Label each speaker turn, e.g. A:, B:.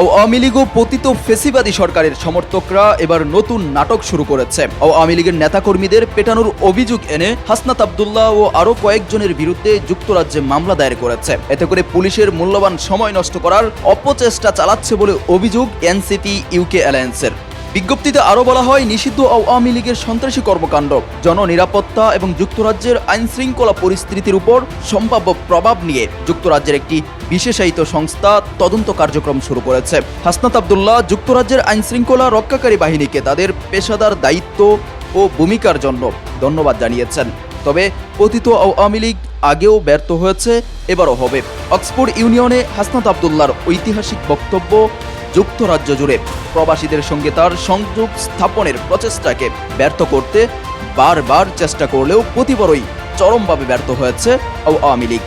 A: আওয়ামী লীগ ও পতিত ফেসিবাদী সরকারের সমর্থকরা এবার নতুন নাটক শুরু করেছে। আওয়ামী লীগের নেতাকর্মীদের পেটানোর অভিযোগ এনে হাসনাত আব্দুল্লাহ ও আরও কয়েকজনের বিরুদ্ধে যুক্তরাজ্যে মামলা দায়ের করেছে। এতে করে পুলিশের মূল্যবান সময় নষ্ট করার অপচেষ্টা চালাচ্ছে বলে অভিযোগ এনসিপি ইউকে অ্যালায়েন্সের। বিজ্ঞপ্তিতে আরও বলা হয়, নিষিদ্ধ আওয়ামী লীগের সন্ত্রাসী কর্মকাণ্ড, জননিরাপত্তা এবং যুক্তরাজ্যের আইনশৃঙ্খলা পরিস্থিতির উপর সম্ভাব্য প্রভাব নিয়ে যুক্তরাজ্যের একটি বিশেষায়িত সংস্থা তদন্ত কার্যক্রম শুরু করেছে। হাসনাত আব্দুল্লাহ যুক্তরাজ্যের আইনশৃঙ্খলা রক্ষাকারী বাহিনীকে তাদের পেশাদার দায়িত্ব ও ভূমিকার জন্য ধন্যবাদ জানিয়েছেন। তবে পতিত আওয়ামী লীগ আগেও ব্যর্থ হয়েছে, এবারও হবে। অক্সফোর্ড ইউনিয়নে হাসনাত আব্দুল্লাহর ঐতিহাসিক বক্তব্য যুক্তরাজ্য জুড়ে প্রবাসীদের সঙ্গে তার সংযোগ স্থাপনের প্রচেষ্টাকে ব্যর্থ করতে বারবার চেষ্টা করলেও প্রতিবারই চরমভাবে ব্যর্থ হয়েছে আওয়ামী লীগ।